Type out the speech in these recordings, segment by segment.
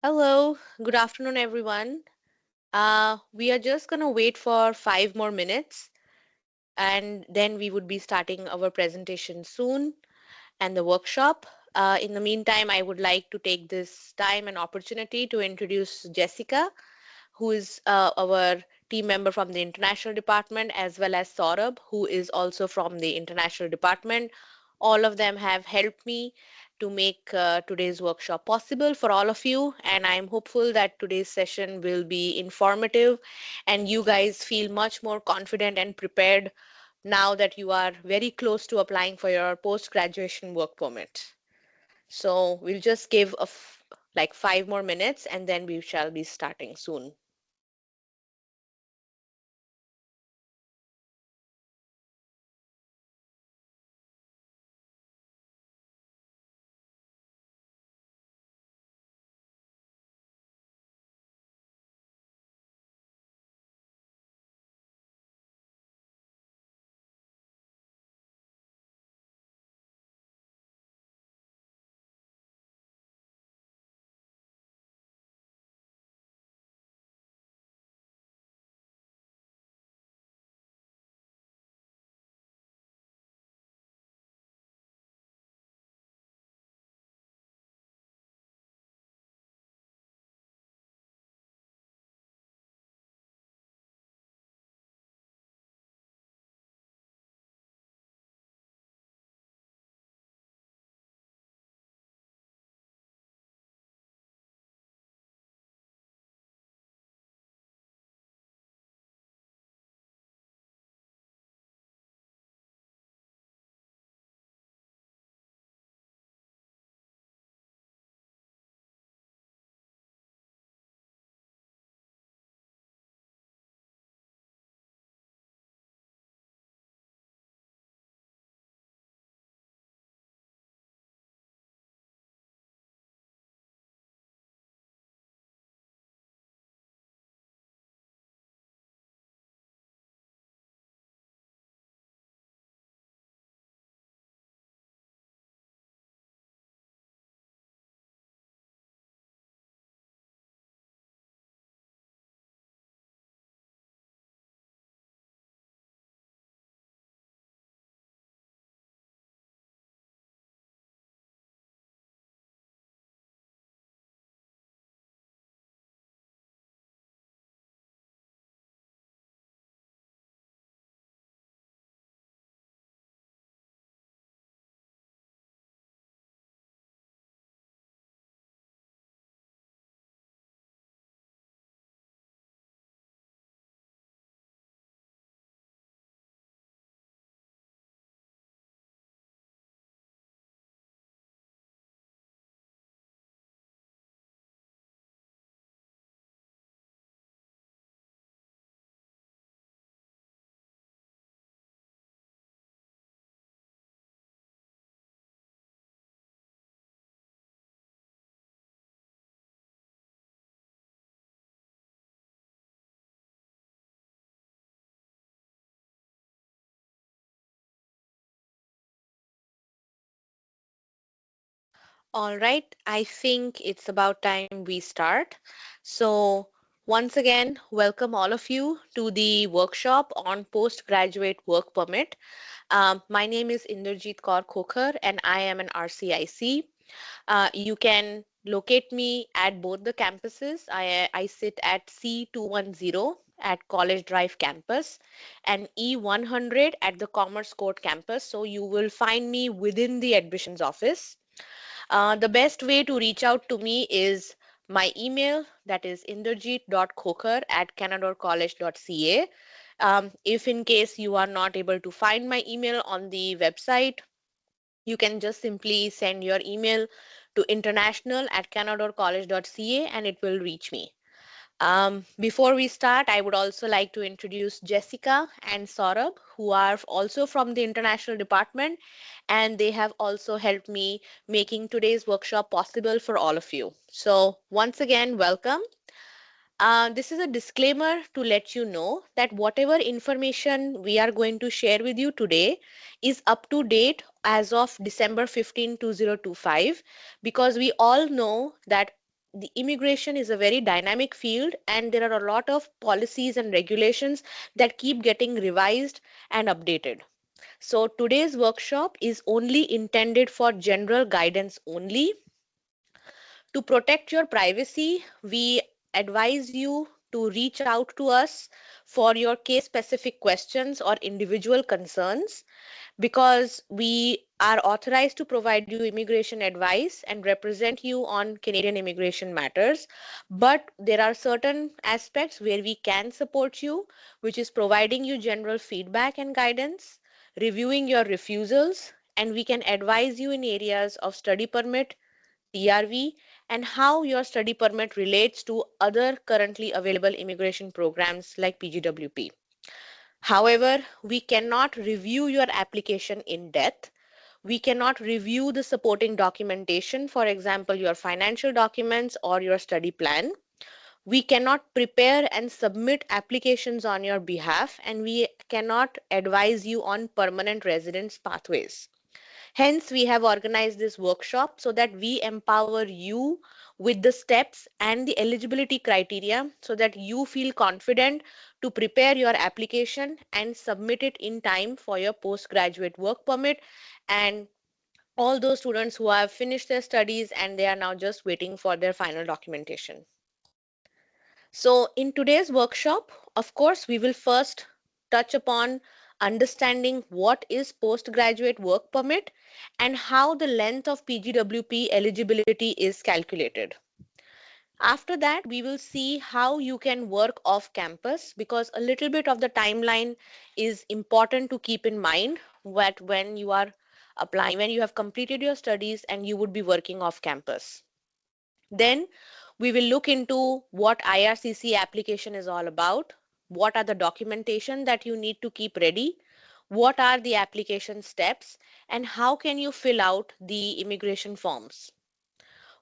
Hello, good afternoon, everyone. We are just going to wait for 5 more minutes and then we would be starting our presentation soon and the workshop. In the meantime, I would like to take this time and opportunity to introduce Jessica, who is our team member from the international department, as well as Saurabh, who is also from the international department. All of them have helped me to make today's workshop possible for all of you, and I'm hopeful that today's session will be informative and you guys feel much more confident and prepared now that you are very close to applying for your post-graduation work permit. So we'll just give like 5 more minutes and then we shall be starting soon. All right, I think it's about time we start. So, once again, welcome all of you to the workshop on postgraduate work permit. My name is Inderjeet Kaur Khokhar and I am an RCIC. You can locate me at both the campuses. I sit at C210 at College Drive campus and E100 at the Commerce Court campus. So you will find me within the admissions office. The best way to reach out to me is my email, that is inderjeet.khokhar@canadorcollege.ca. If in case you are not able to find my email on the website, you can just simply send your email to international@canadorcollege.ca and it will reach me. Before we start, I would also like to introduce Jessica and Saurabh, who are also from the international department, and they have also helped me making today's workshop possible for all of you. So once again, welcome. This is a disclaimer to let you know that whatever information we are going to share with you today is up to date as of December 15, 2025, because we all know that the immigration is a very dynamic field and there are a lot of policies and regulations that keep getting revised and updated. So today's workshop is only intended for general guidance only. To protect your privacy, we advise you to reach out to us for your case specific questions or individual concerns, because we are authorized to provide you immigration advice and represent you on Canadian immigration matters. But there are certain aspects where we can support you, which is providing you general feedback and guidance, reviewing your refusals, and we can advise you in areas of study permit, TRV, and how your study permit relates to other currently available immigration programs like PGWP. However, we cannot review your application in depth. We cannot review the supporting documentation, for example, your financial documents or your study plan. We cannot prepare and submit applications on your behalf, and we cannot advise you on permanent residence pathways. Hence, we have organized this workshop so that we empower you with the steps and the eligibility criteria so that you feel confident to prepare your application and submit it in time for your postgraduate work permit, and all those students who have finished their studies and they are now just waiting for their final documentation. So, in today's workshop, of course, we will first touch upon understanding what is postgraduate work permit and how the length of PGWP eligibility is calculated. After that, we will see how you can work off campus, because a little bit of the timeline is important to keep in mind that when you are applying, when you have completed your studies and you would be working off campus. Then we will look into what IRCC application is all about, what are the documentation that you need to keep ready, what are the application steps, and how can you fill out the immigration forms.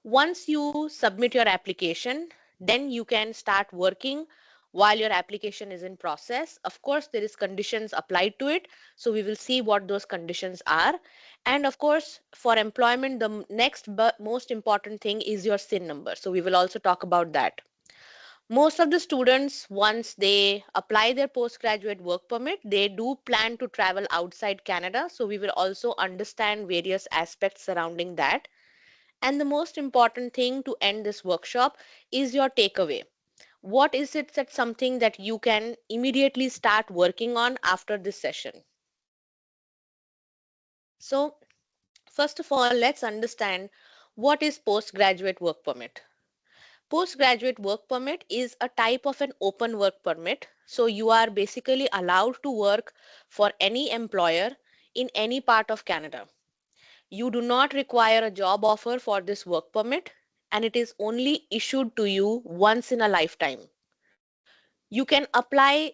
Once you submit your application, then you can start working while your application is in process. Of course, there is conditions applied to it. So we will see what those conditions are. And of course, for employment, the next but most important thing is your SIN number. So we will also talk about that. Most of the students, once they apply their postgraduate work permit, they do plan to travel outside Canada. So we will also understand various aspects surrounding that. And the most important thing to end this workshop is your takeaway. What is it that something that you can immediately start working on after this session? So, first of all, let's understand what is postgraduate work permit. Postgraduate work permit is a type of an open work permit. So, you are basically allowed to work for any employer in any part of Canada. You do not require a job offer for this work permit, and it is only issued to you once in a lifetime. You can apply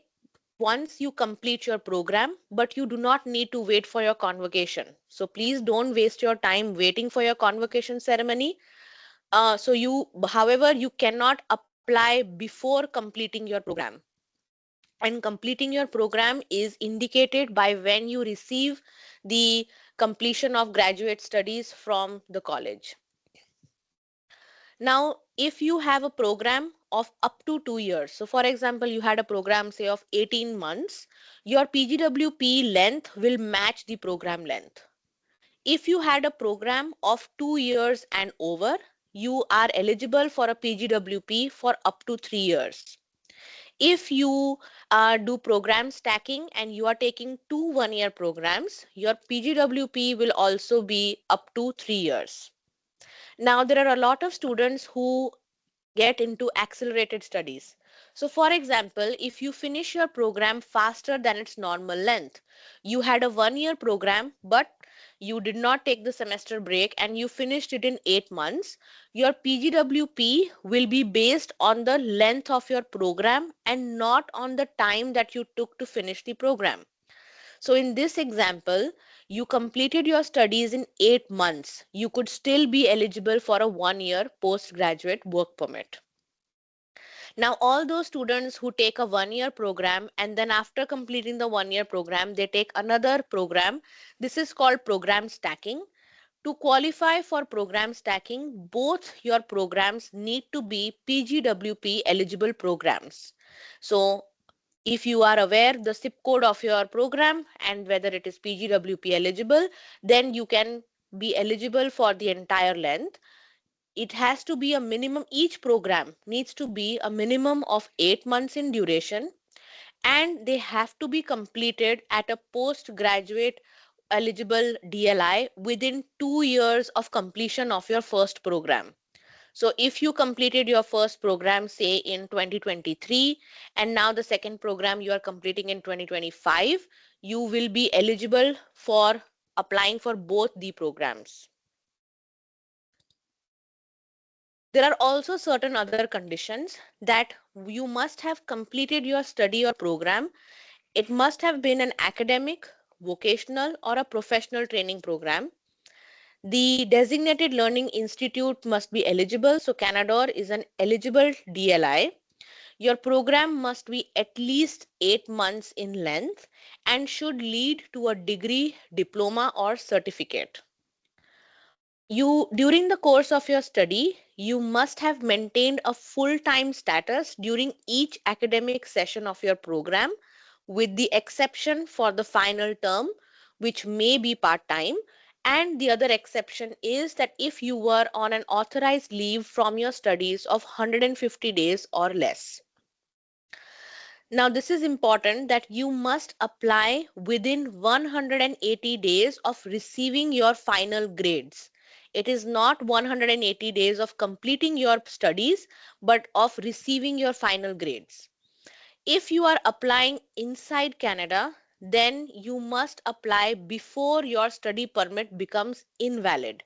once you complete your program, but you do not need to wait for your convocation. So please don't waste your time waiting for your convocation ceremony. However, you cannot apply before completing your program. And completing your program is indicated by when you receive the completion of graduate studies from the college. Now, if you have a program of up to 2 years, so for example, you had a program, say, of 18 months, your PGWP length will match the program length. If you had a program of 2 years and over, you are eligible for a PGWP for up to 3 years. If you do program stacking and you are taking two 1 year programs, your PGWP will also be up to 3 years. Now, there are a lot of students who get into accelerated studies. So, for example, if you finish your program faster than its normal length, you had a 1 year program, but you did not take the semester break and you finished it in 8 months, your PGWP will be based on the length of your program and not on the time that you took to finish the program. So in this example, you completed your studies in 8 months. You could still be eligible for a 1 year postgraduate work permit. Now, all those students who take a 1 year program and then after completing the 1 year program, they take another program. This is called program stacking. To qualify for program stacking, both your programs need to be PGWP eligible programs. So if you are aware the zip code of your program and whether it is PGWP eligible, then you can be eligible for the entire length. It has to be a minimum, each program needs to be a minimum of 8 months in duration, and they have to be completed at a postgraduate eligible DLI within 2 years of completion of your first program. So if you completed your first program, say in 2023, and now the second program you are completing in 2025, you will be eligible for applying for both the programs. There are also certain other conditions that you must have completed your study or program. It must have been an academic, vocational, or a professional training program. The designated learning institute must be eligible. So Canadore is an eligible DLI. Your program must be at least 8 months in length and should lead to a degree, diploma, or certificate. You, during the course of your study, you must have maintained a full-time status during each academic session of your program, with the exception for the final term, which may be part-time. And the other exception is that if you were on an authorized leave from your studies of 150 days or less. Now, this is important that you must apply within 180 days of receiving your final grades. It is not 180 days of completing your studies, but of receiving your final grades. If you are applying inside Canada, then you must apply before your study permit becomes invalid.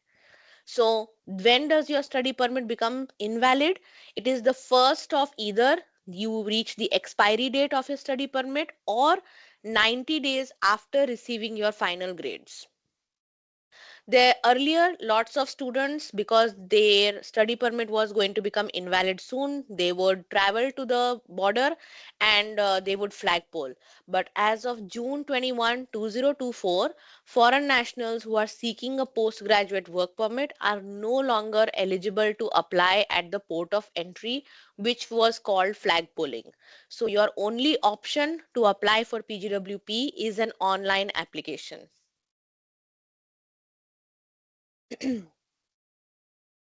So when does your study permit become invalid? It is the first of either you reach the expiry date of your study permit or 90 days after receiving your final grades. There earlier lots of students, because their study permit was going to become invalid soon, they would travel to the border and they would flagpole. But as of June 21, 2024, foreign nationals who are seeking a postgraduate work permit are no longer eligible to apply at the port of entry, which was called flagpoling. So your only option to apply for PGWP is an online application.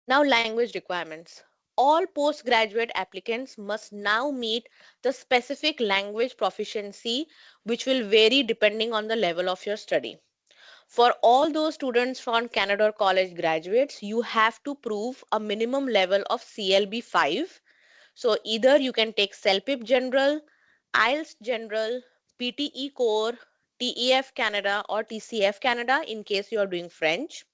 Now, language requirements. All postgraduate applicants must now meet the specific language proficiency, which will vary depending on the level of your study. For all those students from Canada College graduates, you have to prove a minimum level of CLB 5. So either you can take CELPIP General, IELTS General, PTE Core, TEF Canada, or TCF Canada in case you are doing French,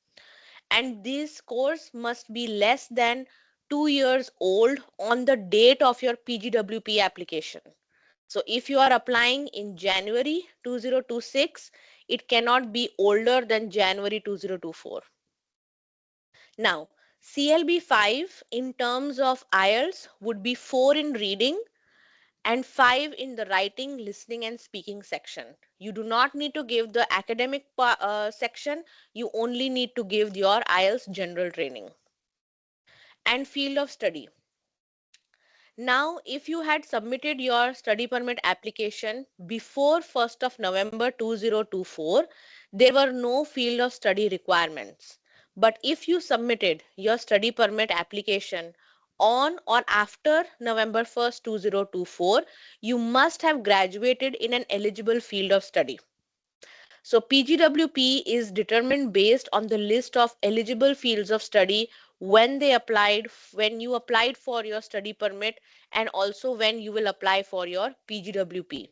and this course must be less than 2 years old on the date of your PGWP application. So if you are applying in January 2026, it cannot be older than January 2024. Now, CLB 5 in terms of IELTS would be 4 in reading and 5 in the writing, listening, and speaking section. You do not need to give the academic section, you only need to give your IELTS general training. And field of study. Now, if you had submitted your study permit application before 1st of November 2024, there were no field of study requirements. But if you submitted your study permit application on or after November 1st, 2024, you must have graduated in an eligible field of study. So PGWP is determined based on the list of eligible fields of study when you applied for your study permit, and also when you will apply for your PGWP.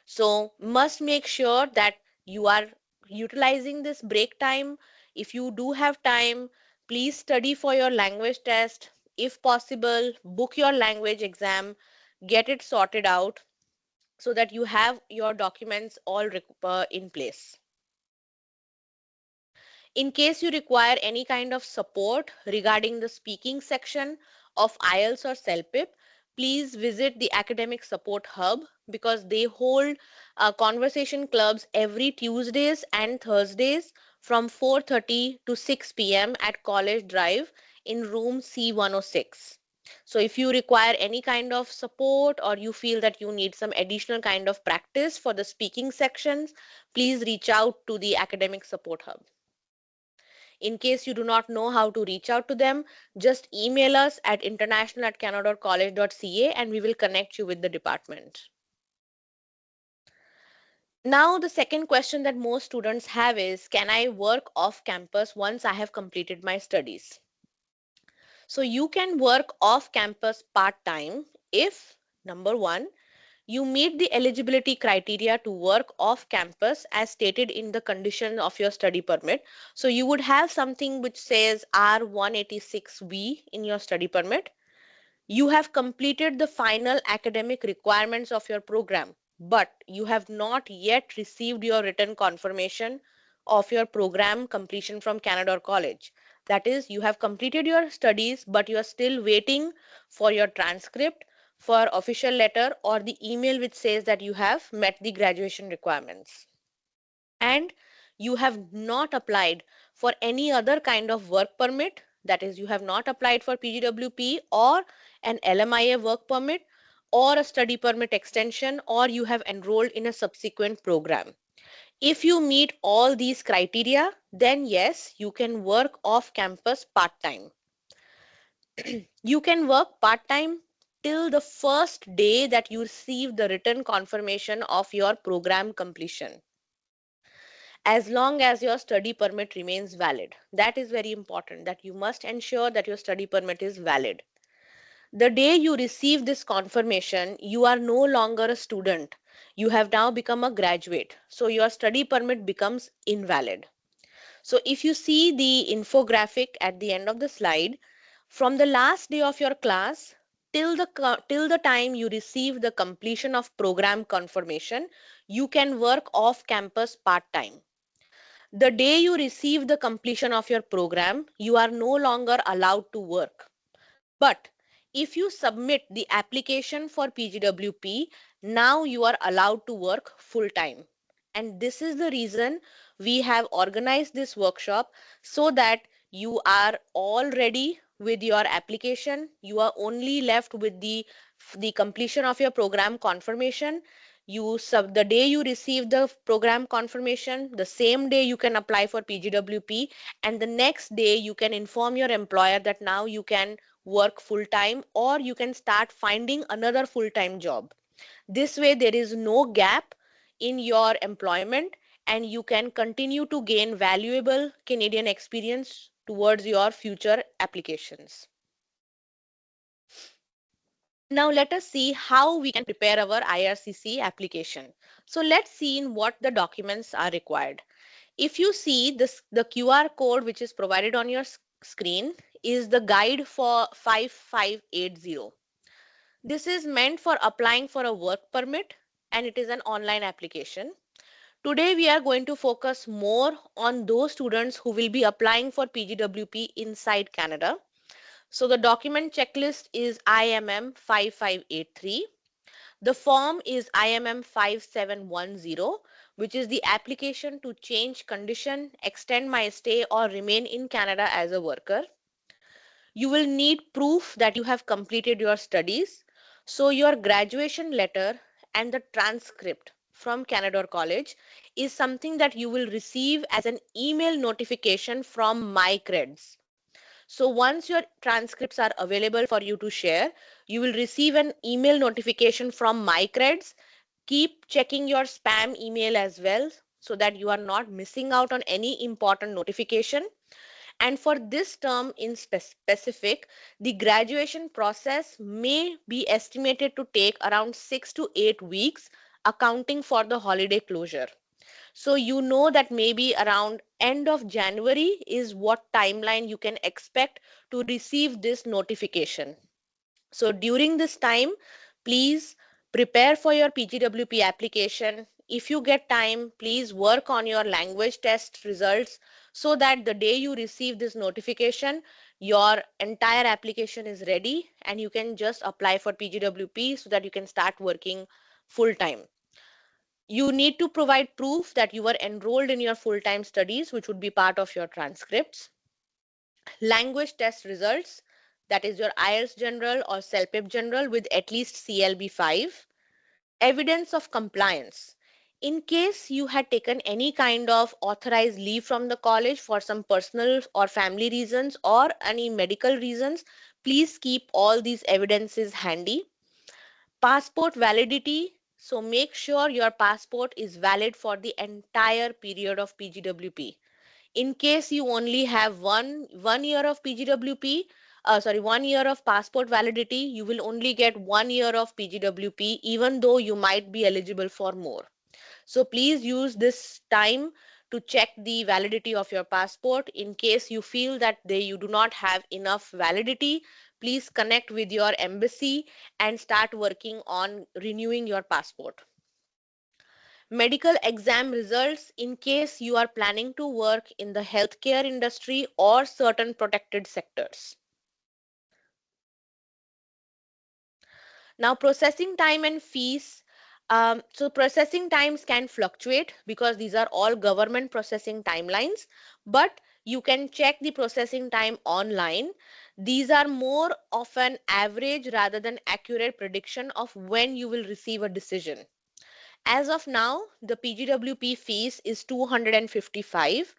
So must make sure that you are utilizing this break time. If you do have time, please study for your language test. If possible, book your language exam, get it sorted out so that you have your documents all in place. In case you require any kind of support regarding the speaking section of IELTS or CELPIP, please visit the Academic Support Hub because they hold conversation clubs every Tuesdays and Thursdays from 4:30 to 6 p.m. at College Drive in room C106. So if you require any kind of support or you feel that you need some additional kind of practice for the speaking sections, please reach out to the Academic Support Hub. In case you do not know how to reach out to them, just email us at international@canada.college.ca and we will connect you with the department. Now, the second question that most students have is, can I work off campus once I have completed my studies? So you can work off campus part-time if, number one, you meet the eligibility criteria to work off campus as stated in the condition of your study permit. So you would have something which says R186B in your study permit. You have completed the final academic requirements of your program, but you have not yet received your written confirmation of your program completion from Canada or college. That is, you have completed your studies, but you are still waiting for your transcript, for official letter, or the email which says that you have met the graduation requirements. And you have not applied for any other kind of work permit, that is, you have not applied for PGWP or an LMIA work permit or a study permit extension, or you have enrolled in a subsequent program. If you meet all these criteria, then yes, you can work off campus part-time. You can work part-time till the first day that you receive the written confirmation of your program completion, as long as your study permit remains valid. That is very important, that you must ensure that your study permit is valid. The day you receive this confirmation, you are no longer a student. You have now become a graduate. So your study permit becomes invalid. So if you see the infographic at the end of the slide, from the last day of your class till the time you receive the completion of program confirmation, you can work off campus part time. The day you receive the completion of your program, you are no longer allowed to work. But if you submit the application for PGWP, now you are allowed to work full time. And this is the reason we have organized this workshop, so that you are all ready with your application. You are only left with the completion of your program confirmation. The day you receive the program confirmation, the same day you can apply for PGWP, and the next day you can inform your employer that now you can work full time or you can start finding another full time job. This way, there is no gap in your employment and you can continue to gain valuable Canadian experience towards your future applications. Now let us see how we can prepare our IRCC application. So let's see in what the documents are required. If you see this, the QR code which is provided on your screen is the guide for 5580. This is meant for applying for a work permit and it is an online application. Today we are going to focus more on those students who will be applying for PGWP inside Canada. So the document checklist is IMM 5583. The form is IMM 5710, which is the application to change condition, extend my stay or remain in Canada as a worker. You will need proof that you have completed your studies. So your graduation letter and the transcript from Canada or college is something that you will receive as an email notification from MyCreds. So once your transcripts are available for you to share, you will receive an email notification from MyCreds. Keep checking your spam email as well so that you are not missing out on any important notification. And for this term in specific, the graduation process may be estimated to take around 6 to 8 weeks, accounting for the holiday closure. So you know that maybe around end of January is what timeline you can expect to receive this notification. So during this time, please prepare for your PGWP application if you get time, please work on your language test results so that the day you receive this notification, your entire application is ready and you can just apply for PGWP so that you can start working full time. You need to provide proof that you were enrolled in your full time studies, which would be part of your transcripts. Language test results, that is your IELTS general or CELPIP general with at least CLB 5. Evidence of compliance. In case you had taken any kind of authorized leave from the college for some personal or family reasons or any medical reasons, please keep all these evidences handy. Passport validity. So make sure your passport is valid for the entire period of PGWP. In case you only have one year of PGWP, sorry, 1 year of passport validity, you will only get 1 year of PGWP, even though you might be eligible for more. So please use this time to check the validity of your passport. In case you feel that you do not have enough validity, please connect with your embassy and start working on renewing your passport. Medical exam results in case you are planning to work in the healthcare industry or certain protected sectors. Now, processing time and fees. So processing times can fluctuate because these are all government processing timelines, but you can check the processing time online. These are more of an average rather than accurate prediction of when you will receive a decision. As of now, the PGWP fees is 255,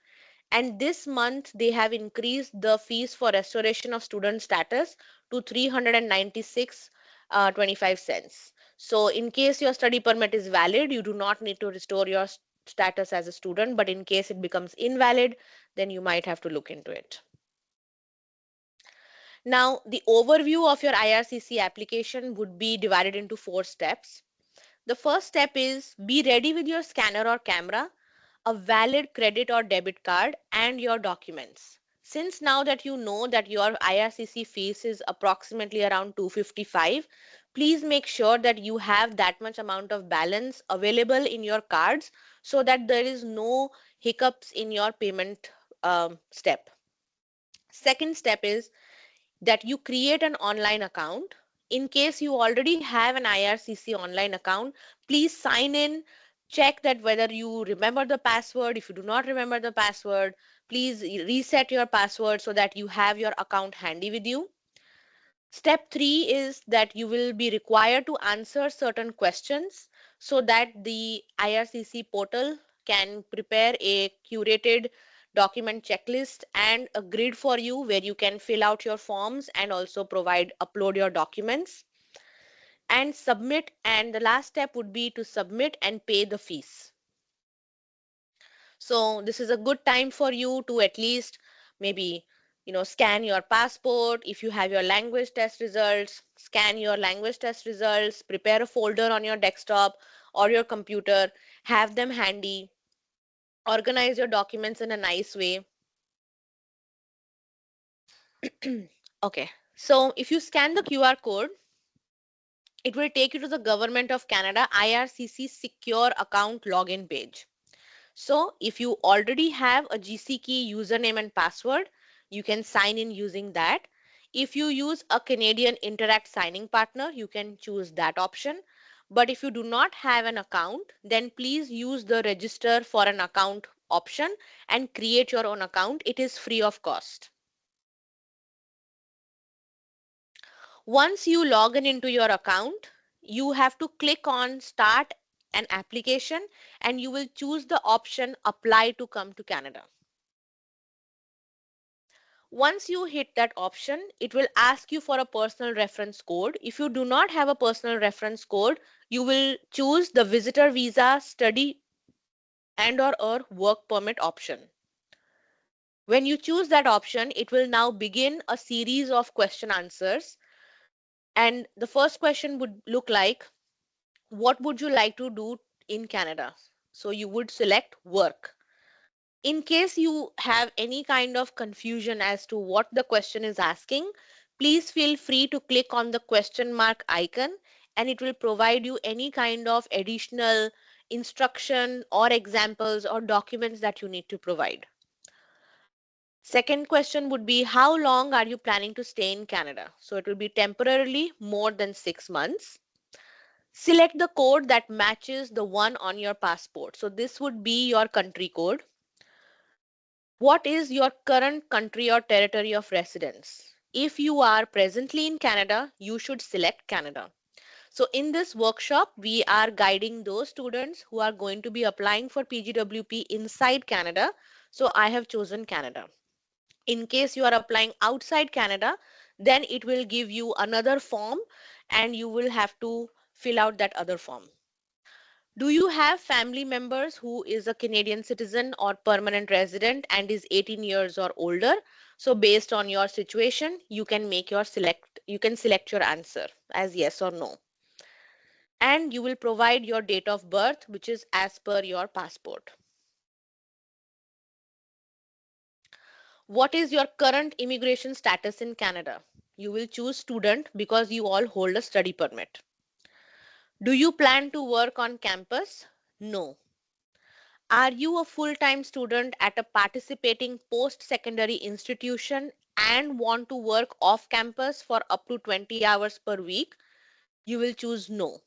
and this month they have increased the fees for restoration of student status to 396 25 cents. So in case your study permit is valid, you do not need to restore your status as a student, but in case it becomes invalid, then you might have to look into it. Now, the overview of your IRCC application would be divided into 4 steps. The first step is be ready with your scanner or camera, a valid credit or debit card, and your documents. Since now that you know that your IRCC fees is approximately around 255, please make sure that you have that much amount of balance available in your cards so that there is no hiccups in your payment step. Second step is that you create an online account. In case you already have an IRCC online account, please sign in, check that whether you remember the password. If you do not remember the password, please reset your password so that you have your account handy with you. Step 3 is that you will be required to answer certain questions so that the IRCC portal can prepare a curated document checklist and a grid for you where you can fill out your forms and also upload your documents and submit. And the last step would be to submit and pay the fees. So this is a good time for you to at least maybe scan your passport. If you have your language test results, scan your language test results, prepare a folder on your desktop or your computer, have them handy, organize your documents in a nice way. Okay, so if you scan the QR code, it will take you to the Government of Canada IRCC secure account login page. So if you already have a GC key username and password, you can sign in using that. If you use a Canadian Interact signing partner, you can choose that option. But if you do not have an account, then please use the register for an account option and create your own account. It is free of cost. Once you log in into your account, you have to click on start an application and you will choose the option apply to come to Canada. Once you hit that option, it will ask you for a personal reference code. If you do not have a personal reference code, you will choose the visitor visa, study and/or work permit option. When you choose that option, it will now begin a series of question answers. And the first question would look like, what would you like to do in Canada? So you would select work. In case you have any kind of confusion as to what the question is asking, please feel free to click on the question mark icon and it will provide you any kind of additional instruction or examples or documents that you need to provide. Second question would be, how long are you planning to stay in Canada? So it will be temporarily more than 6 months. Select the code that matches the one on your passport. So this would be your country code. What is your current country or territory of residence? If you are presently in Canada, you should select Canada. So in this workshop, we are guiding those students who are going to be applying for PGWP inside Canada. So I have chosen Canada. In case you are applying outside Canada, then it will give you another form and you will have to fill out that other form. Do you have family members who is a Canadian citizen or permanent resident and is 18 years or older? So based on your situation, you can select your answer as yes or no. And you will provide your date of birth, which is as per your passport. What is your current immigration status in Canada? You will choose student because you all hold a study permit. Do you plan to work on campus? No. Are you a full-time student at a participating post-secondary institution and want to work off campus for up to 20 hours per week? You will choose no.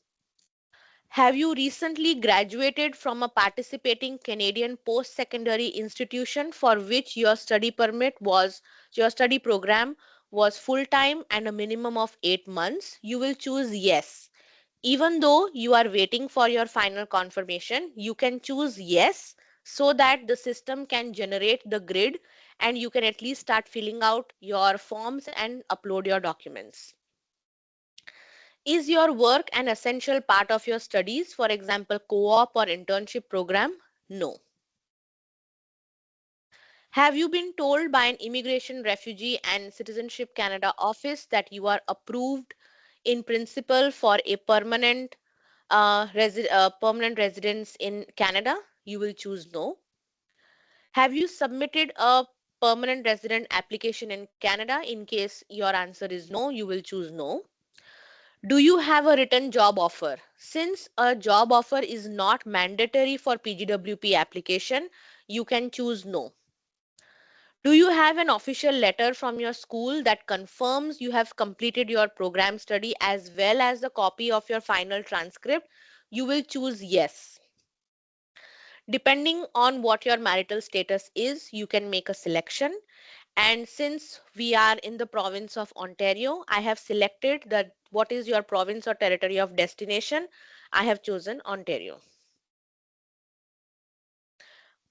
Have you recently graduated from a participating Canadian post-secondary institution for which your study program was full-time and a minimum of 8 months? You will choose yes. Even though you are waiting for your final confirmation, you can choose yes so that the system can generate the grid and you can at least start filling out your forms and upload your documents. Is your work an essential part of your studies, for example, co-op or internship program? No. Have you been told by an Immigration, Refugee and Citizenship Canada office that you are approved in principle for a permanent residence in Canada? You will choose no. Have you submitted a permanent resident application in Canada? In case your answer is no, you will choose no. Do you have a written job offer? Since a job offer is not mandatory for PGWP application, you can choose no. Do you have an official letter from your school that confirms you have completed your program study as well as a copy of your final transcript? You will choose yes. Depending on what your marital status is, you can make a selection. And since we are in the province of Ontario, I have selected that what is your province or territory of destination. I have chosen Ontario.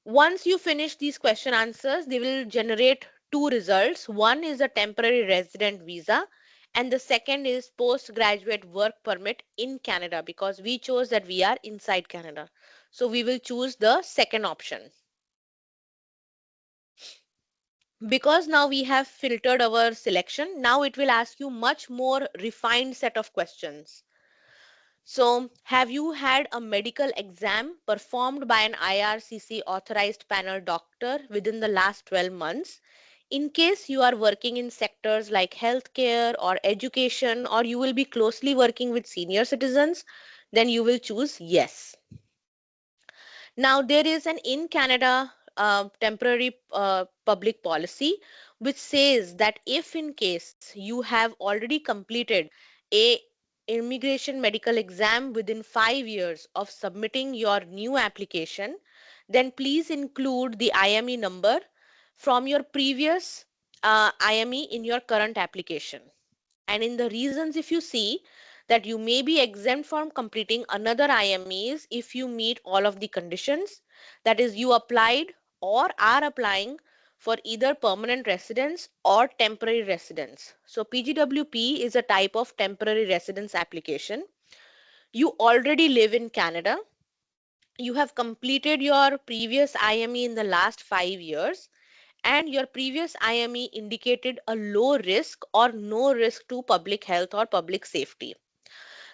Once you finish these question answers, they will generate two results. One is a temporary resident visa, and the second is postgraduate work permit in Canada because we chose that we are inside Canada. So we will choose the second option. Because now we have filtered our selection, now it will ask you much more refined set of questions. So, have you had a medical exam performed by an IRCC authorized panel doctor within the last 12 months? In case you are working in sectors like healthcare or education, or you will be closely working with senior citizens, then you will choose yes. Now, there is an in Canada temporary public policy which says that if in case you have already completed a immigration medical exam within 5 years of submitting your new application, then please include the IME number from your previous IME in your current application. And in the reasons, if you see that you may be exempt from completing another IMEs if you meet all of the conditions, that is, you applied or are applying for either permanent residence or temporary residence. So PGWP is a type of temporary residence application. You already live in Canada. You have completed your previous IME in the last 5 years and your previous IME indicated a low risk or no risk to public health or public safety.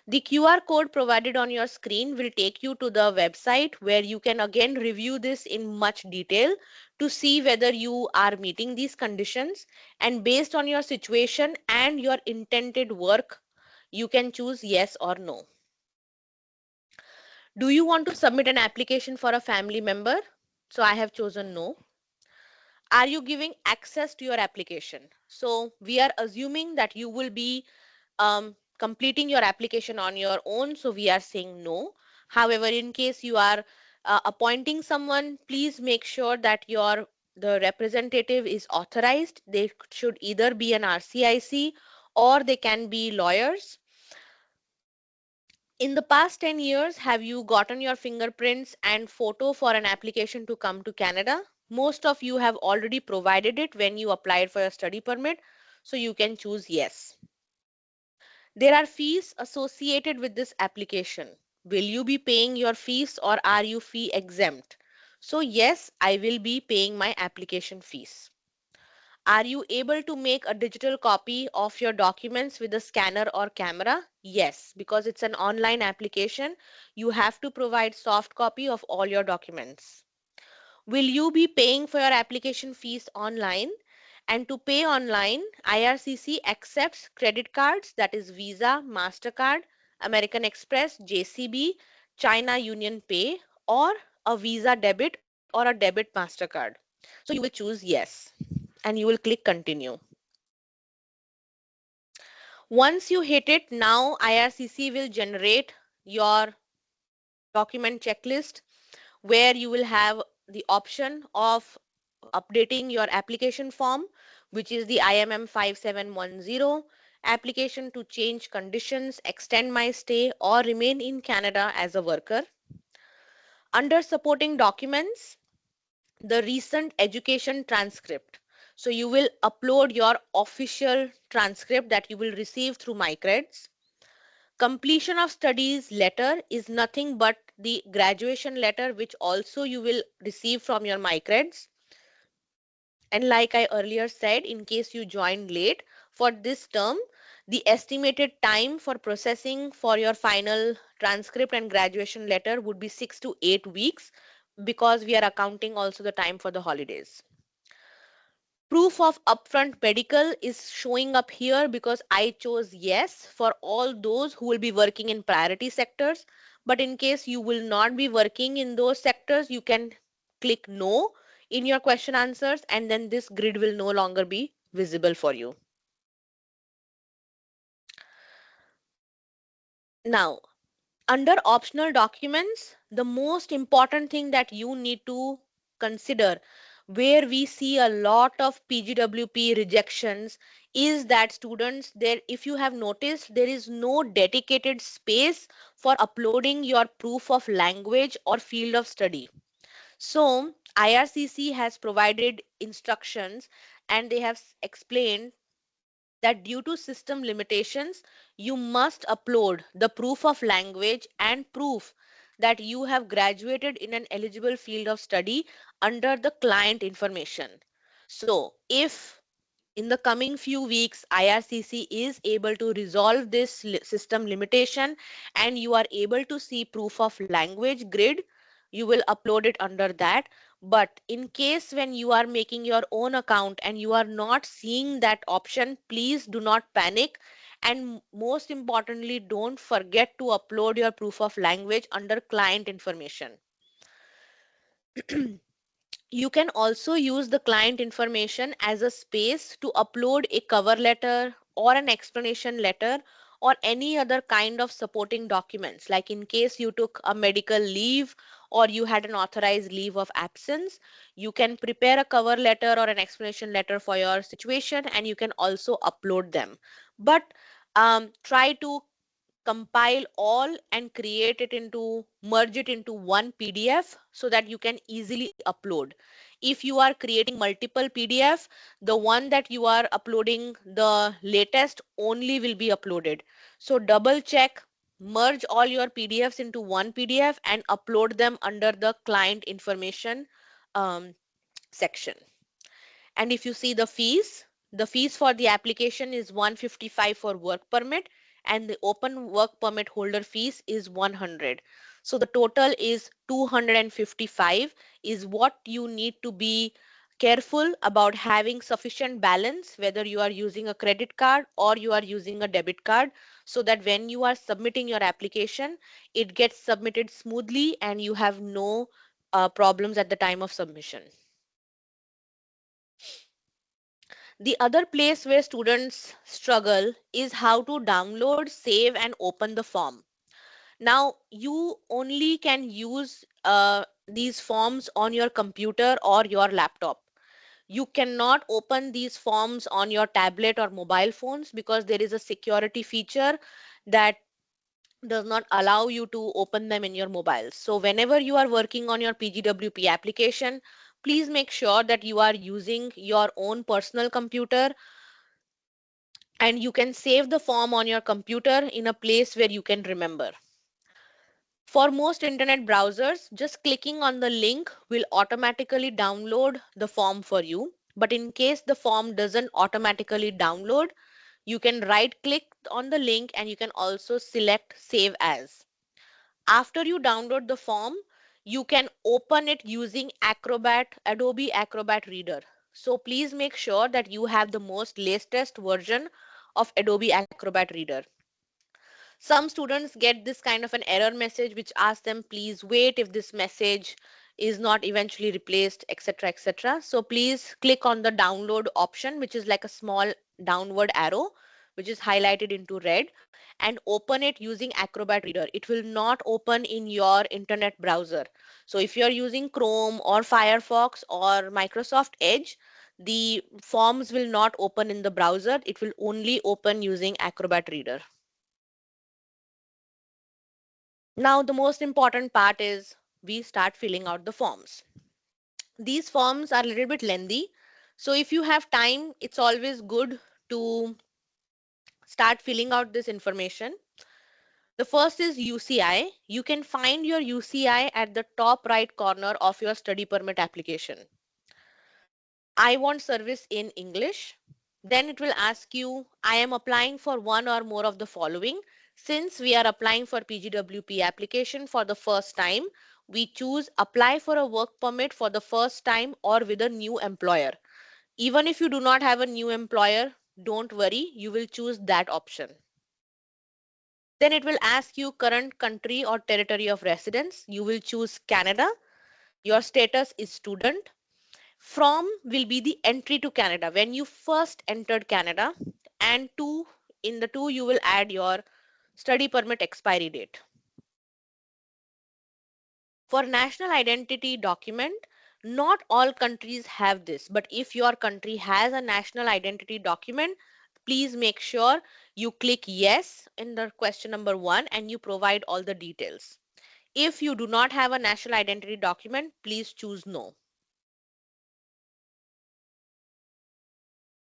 The QR code provided on your screen will take you to the website where you can again review this in much detail to see whether you are meeting these conditions, and based on your situation and your intended work, you can choose yes or no. Do you want to submit an application for a family member? So I have chosen no. Are you giving access to your application? So we are assuming that you will be completing your application on your own. So we are saying no. However, in case you are appointing someone, please make sure that your the representative is authorized. They should either be an RCIC or they can be lawyers. In the past 10 years, have you gotten your fingerprints and photo for an application to come to Canada? Most of you have already provided it when you applied for your study permit, so you can choose yes. There are fees associated with this application. Will you be paying your fees or are you fee exempt? So yes, I will be paying my application fees. Are you able to make a digital copy of your documents with a scanner or camera? Yes, because it's an online application. You have to provide soft copy of all your documents. Will you be paying for your application fees online? And to pay online, IRCC accepts credit cards, that is Visa, MasterCard, American Express, JCB, China Union Pay, or a Visa debit or a debit MasterCard. So you will choose yes and you will click continue. Once you hit it, now IRCC will generate your document checklist where you will have the option of updating your application form, which is the IMM 5710, application to change conditions, extend my stay, or remain in Canada as a worker. Under supporting documents, the recent education transcript. So you will upload your official transcript that you will receive through MyCreds. Completion of studies letter is nothing but the graduation letter which also you will receive from your MyCreds. And like I earlier said, in case you joined late for this term, the estimated time for processing for your final transcript and graduation letter would be 6 to 8 weeks because we are accounting also the time for the holidays. Proof of upfront medical is showing up here because I chose yes for all those who will be working in priority sectors. But in case you will not be working in those sectors, you can click no in your question answers and then this grid will no longer be visible for you. Now, under optional documents, the most important thing that you need to consider where we see a lot of PGWP rejections is that students there, if you have noticed, there is no dedicated space for uploading your proof of language or field of study. So IRCC has provided instructions and they have explained that due to system limitations, you must upload the proof of language and proof that you have graduated in an eligible field of study under the client information. So, if in the coming few weeks IRCC is able to resolve this system limitation and you are able to see proof of language grid, you will upload it under that. But in case when you are making your own account and you are not seeing that option, please do not panic. And most importantly, don't forget to upload your proof of language under client information. You can also use the client information as a space to upload a cover letter or an explanation letter or any other kind of supporting documents. Like in case you took a medical leave or you had an authorized leave of absence, you can prepare a cover letter or an explanation letter for your situation and you can also upload them. But try to compile all and create it into merge it into one PDF so that you can easily upload. If you are creating multiple PDF, the one that you are uploading the latest only will be uploaded. So double check, merge all your PDFs into one PDF and upload them under the client information um, section. And if you see the fees for the application is 155 for work permit and the open work permit holder fees is 100. So the total is 255 is what you need to be careful about having sufficient balance whether you are using a credit card or you are using a debit card so that when you are submitting your application, it gets submitted smoothly and you have no problems at the time of submission. The other place where students struggle is how to download, save, and open the form. Now, you only can use these forms on your computer or your laptop. You cannot open these forms on your tablet or mobile phones because there is a security feature that does not allow you to open them in your mobile. So whenever you are working on your PGWP application, please make sure that you are using your own personal computer and you can save the form on your computer in a place where you can remember. For most internet browsers, just clicking on the link will automatically download the form for you. But in case the form doesn't automatically download, you can right click on the link and you can also select Save As. After you download the form, you can open it using Adobe Acrobat Reader. So please make sure that you have the most latest version of Adobe Acrobat Reader. Some students get this kind of an error message which asks them, please wait if this message is not eventually replaced, etc., etc. So please click on the download option, which is like a small downward arrow, which is highlighted into red, and open it using Acrobat Reader. It will not open in your internet browser. So if you're using Chrome or Firefox or Microsoft Edge, the forms will not open in the browser. It will only open using Acrobat Reader. Now, the most important part is we start filling out the forms. These forms are a little bit lengthy. So if you have time, it's always good to start filling out this information. The first is UCI. You can find your UCI at the top right corner of your study permit application. I want service in English. Then it will ask you, I am applying for one or more of the following. Since we are applying for PGWP application for the first time, we choose apply for a work permit for the first time or with a new employer. Even if you do not have a new employer, don't worry, you will choose that option. Then it will ask you current country or territory of residence. You will choose Canada. Your status is student. From will be the entry to Canada when you first entered Canada, and two, in the two you will add your study permit expiry date. For national identity document, not all countries have this, but if your country has a national identity document, please make sure you click yes in the question number 1 and you provide all the details. If you do not have a national identity document, please choose no.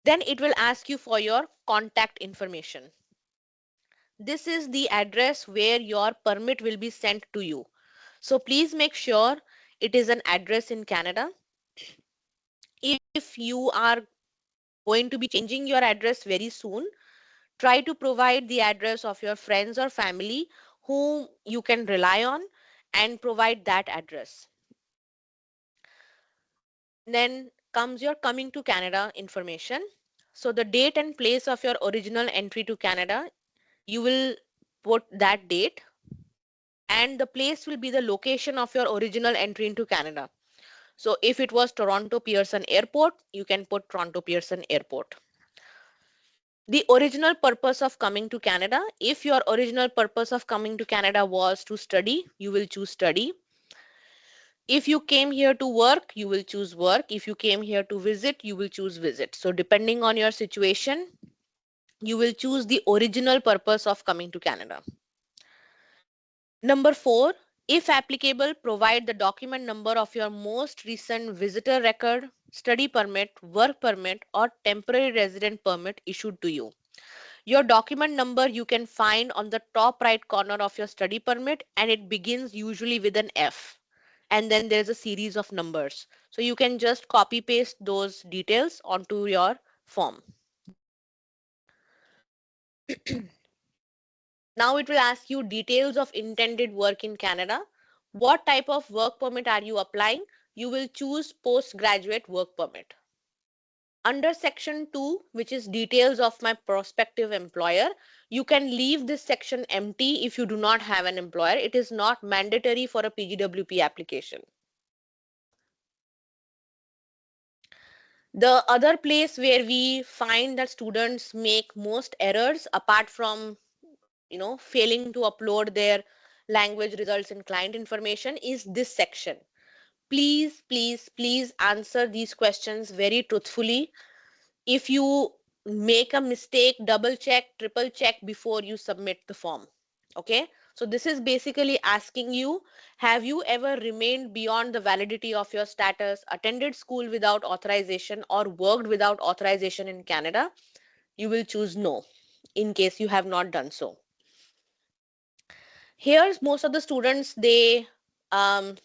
Then it will ask you for your contact information. This is the address where your permit will be sent to you. So please make sure it is an address in Canada. If you are going to be changing your address very soon, try to provide the address of your friends or family whom you can rely on and provide that address. Then comes your coming to Canada information. So the date and place of your original entry to Canada, you will put that date, and the place will be the location of your original entry into Canada. So if it was Toronto Pearson Airport, you can put Toronto Pearson Airport. The original purpose of coming to Canada, if your original purpose of coming to Canada was to study, you will choose study. If you came here to work, you will choose work. If you came here to visit, you will choose visit. So depending on your situation, you will choose the original purpose of coming to Canada. Number 4, if applicable, provide the document number of your most recent visitor record, study permit, work permit, or temporary resident permit issued to you. Your document number you can find on the top right corner of your study permit, and it begins usually with an F. And then there's a series of numbers. So you can just copy paste those details onto your form. Now it will ask you details of intended work in Canada. What type of work permit are you applying? You will choose postgraduate work permit. Under section 2, which is details of my prospective employer, you can leave this section empty if you do not have an employer. It is not mandatory for a PGWP application. The other place where we find that students make most errors, apart from failing to upload their language results and client information, is this section. Please, please, please answer these questions very truthfully. If you make a mistake, double check, triple check before you submit the form. Okay. So this is basically asking you, have you ever remained beyond the validity of your status, attended school without authorization, or worked without authorization in Canada? You will choose no in case you have not done so. Here's most of the students, they um,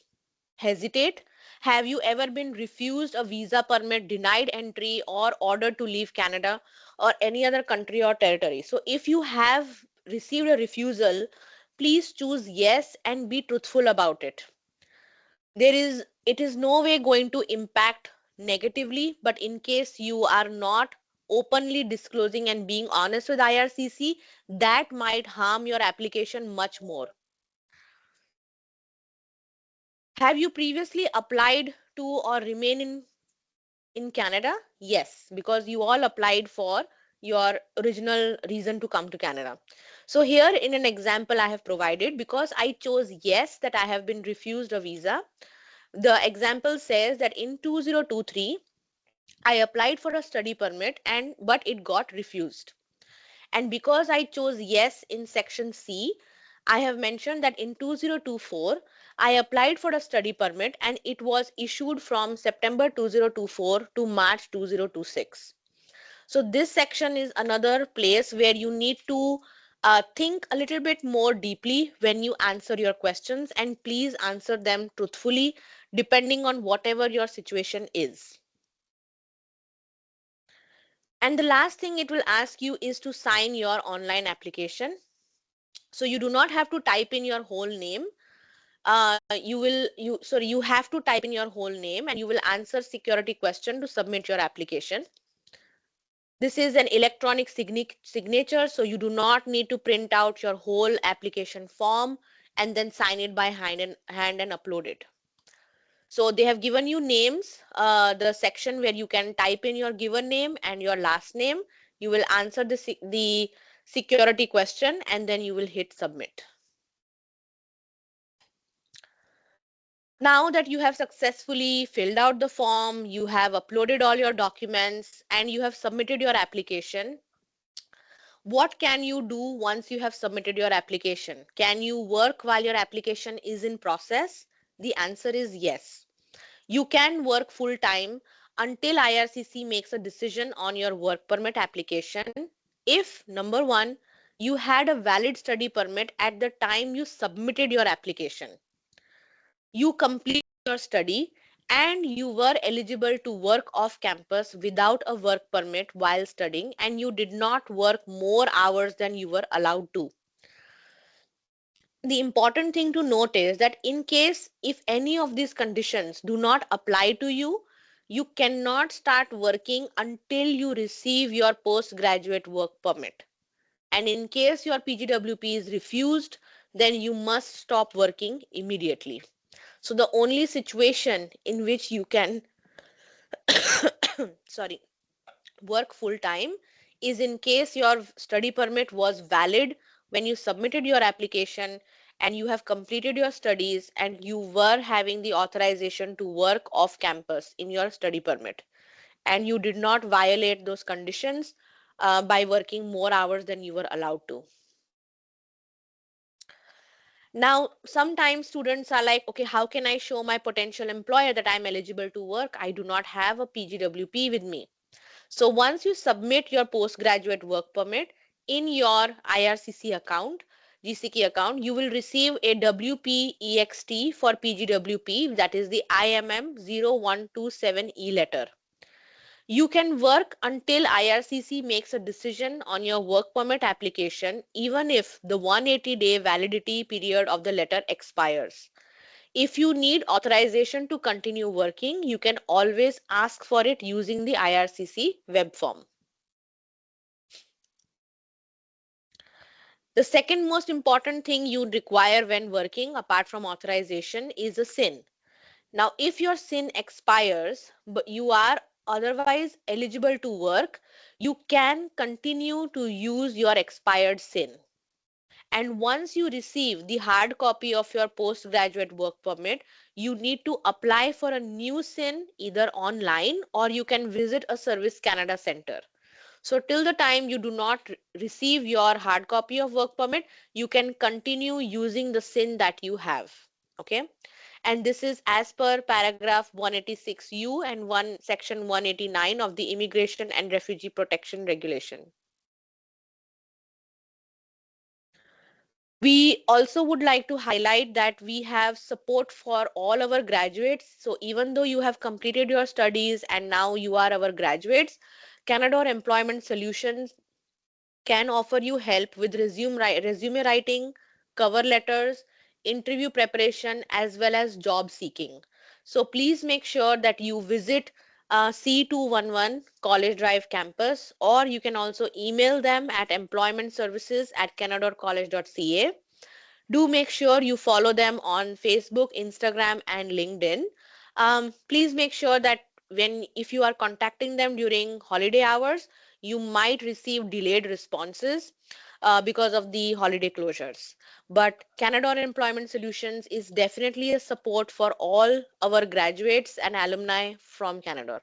hesitate. Have you ever been refused a visa permit, denied entry, or ordered to leave Canada or any other country or territory? So if you have received a refusal, please choose yes and be truthful about it. It is no way going to impact negatively, but in case you are not openly disclosing and being honest with IRCC, that might harm your application much more. Have you previously applied to or remain in Canada? Yes, because you all applied for your original reason to come to Canada. So here in an example I have provided, because I chose yes that I have been refused a visa. The example says that in 2023 I applied for a study permit and but it got refused. And because I chose yes in section C, I have mentioned that in 2024, I applied for a study permit and it was issued from September 2024 to March 2026. So this section is another place where you need to think a little bit more deeply when you answer your questions, and please answer them truthfully depending on whatever your situation is. And the last thing it will ask you is to sign your online application. So you do not have to type in your whole name. You have to type in your whole name and you will answer security question to submit your application. This is an electronic signature, so you do not need to print out your whole application form and then sign it by hand and upload it. So they have given you names, the section where you can type in your given name and your last name. You will answer the security question and then you will hit submit. Now that you have successfully filled out the form, you have uploaded all your documents, and you have submitted your application, what can you do once you have submitted your application? Can you work while your application is in process? The answer is yes. You can work full time until IRCC makes a decision on your work permit application. If number one, you had a valid study permit at the time you submitted your application, you complete your study, and you were eligible to work off campus without a work permit while studying, and you did not work more hours than you were allowed to. The important thing to note is that in case if any of these conditions do not apply to you, you cannot start working until you receive your postgraduate work permit. And in case your PGWP is refused, then you must stop working immediately. So the only situation in which you can sorry, work full time is in case your study permit was valid when you submitted your application and you have completed your studies and you were having the authorization to work off campus in your study permit and you did not violate those conditions by working more hours than you were allowed to. Now, sometimes students are like, okay, how can I show my potential employer that I'm eligible to work? I do not have a PGWP with me. So once you submit your postgraduate work permit in your IRCC account, GCK account, you will receive a WPEXT for PGWP, that is the IMM 0127E letter. You can work until IRCC makes a decision on your work permit application, even if the 180-day validity period of the letter expires. If you need authorization to continue working, you can always ask for it using the IRCC web form. The second most important thing you require when working, apart from authorization, is a SIN. Now, if your SIN expires, but you are otherwise eligible to work, you can continue to use your expired SIN. And once you receive the hard copy of your postgraduate work permit, you need to apply for a new SIN either online or you can visit a Service Canada center. So till the time you do not receive your hard copy of work permit, you can continue using the SIN that you have. Okay. And this is as per paragraph 186U and section 189 of the Immigration and Refugee Protection Regulation. We also would like to highlight that we have support for all our graduates. So even though you have completed your studies and now you are our graduates, Canada Employment Solutions can offer you help with resume writing, cover letters, interview preparation, as well as job seeking. So please make sure that you visit C211 College Drive campus, or you can also email them at employmentservices@canadacollege.ca. Do make sure you follow them on Facebook, Instagram, and LinkedIn. Please make sure that when if you are contacting them during holiday hours, you might receive delayed responses because of the holiday closures. But Canada Employment Solutions is definitely a support for all our graduates and alumni from Canada.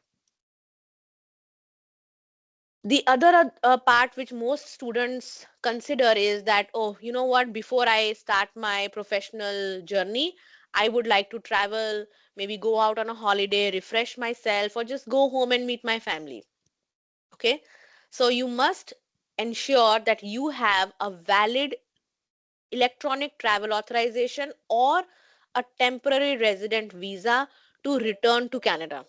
The other part which most students consider is that, oh, you know what, before I start my professional journey, I would like to travel, maybe go out on a holiday, refresh myself, or just go home and meet my family. Okay. So you must ensure that you have a valid electronic travel authorization or a temporary resident visa to return to Canada.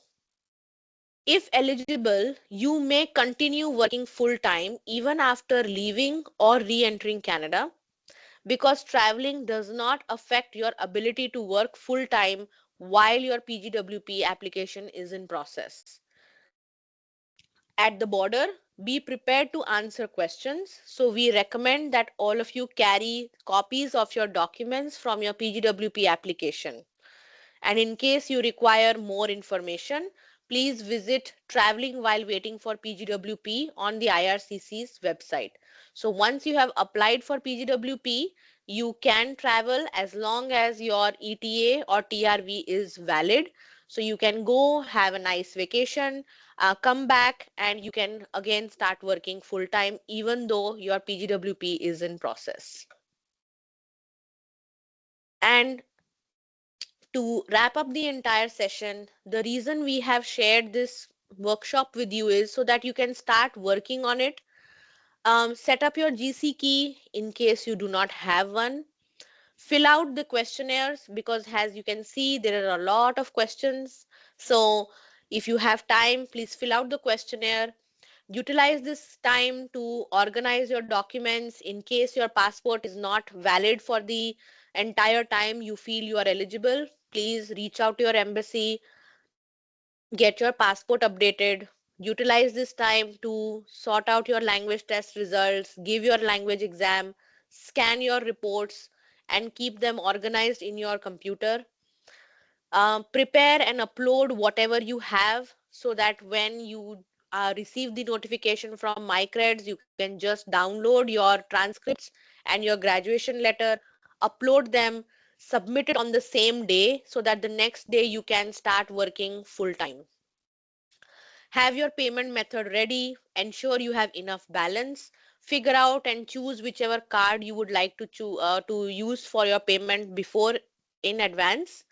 If eligible, you may continue working full time even after leaving or re entering Canada because traveling does not affect your ability to work full time while your PGWP application is in process. At the border, be prepared to answer questions. So, we recommend that all of you carry copies of your documents from your PGWP application. And in case you require more information, please visit Traveling While Waiting for PGWP on the IRCC's website. So once you have applied for PGWP, you can travel as long as your ETA or TRV is valid. So you can go have a nice vacation, come back, and you can again start working full time even though your PGWP is in process. And to wrap up the entire session, the reason we have shared this workshop with you is so that you can start working on it. Set up your GC key in case you do not have one. Fill out the questionnaires because, as you can see, there are a lot of questions. So, if you have time, please fill out the questionnaire. Utilize this time to organize your documents in case your passport is not valid for the entire time you feel you are eligible. Please reach out to your embassy, get your passport updated. Utilize this time to sort out your language test results, give your language exam, scan your reports, and keep them organized in your computer. Prepare and upload whatever you have so that when you receive the notification from MyCreds, you can just download your transcripts and your graduation letter, upload them, submit it on the same day so that the next day you can start working full time. Have your payment method ready, ensure you have enough balance, figure out and choose whichever card you would like to use for your payment before in advance.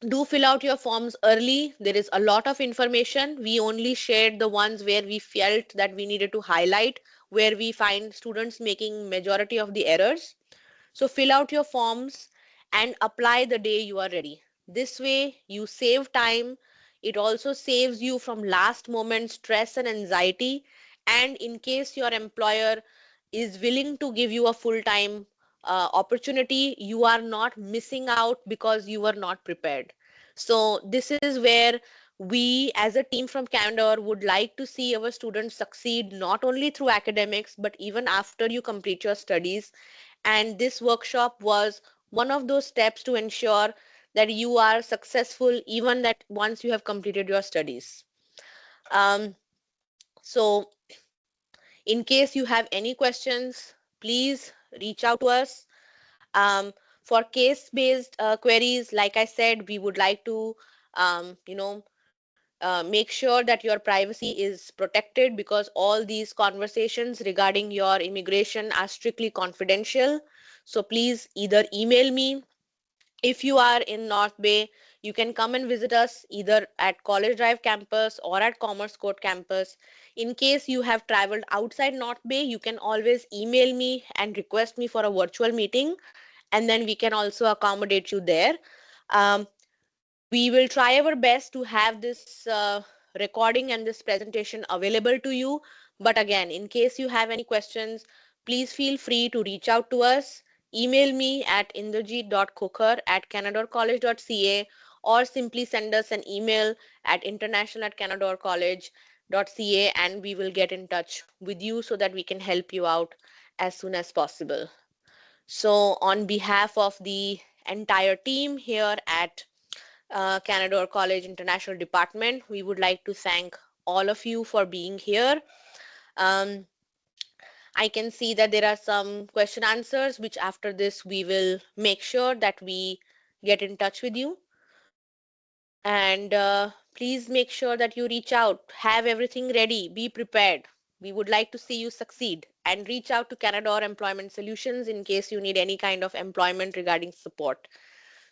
Do fill out your forms early. There is a lot of information. We only shared the ones where we felt that we needed to highlight, where we find students making majority of the errors. So fill out your forms and apply the day you are ready. This way you save time. It also saves you from last moment stress and anxiety. And in case your employer is willing to give you a full time opportunity, you are not missing out because you were not prepared. So this is where we as a team from Canada would like to see our students succeed not only through academics but even after you complete your studies. And this workshop was one of those steps to ensure that you are successful even that once you have completed your studies. So in case you have any questions, please reach out to us. Um, for case-based queries, like I said, we would like to, make sure that your privacy is protected because all these conversations regarding your immigration are strictly confidential. So please either email me. If you are in North Bay, you can come and visit us either at College Drive campus or at Commerce Court campus. In case you have traveled outside North Bay, you can always email me and request me for a virtual meeting, and then we can also accommodate you there. Um, we will try our best to have this recording and this presentation available to you. But again, in case you have any questions, please feel free to reach out to us. Email me at inderjeet.cooker@canadorcollege.ca or simply send us an email at international@canadorcollege.ca and we will get in touch with you so that we can help you out as soon as possible. So, on behalf of the entire team here at Canada College International Department, we would like to thank all of you for being here. Um, I can see that there are some question answers, which after this we will make sure that we get in touch with you. And please make sure that you reach out, have everything ready, be prepared. We would like to see you succeed and reach out to Canada or Employment Solutions in case you need any kind of employment regarding support.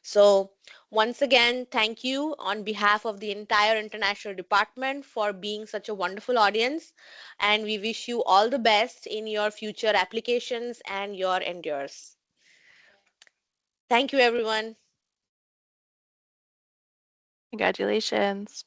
So, once again, thank you on behalf of the entire international department for being such a wonderful audience. And we wish you all the best in your future applications and your endeavors. Thank you, everyone. Congratulations.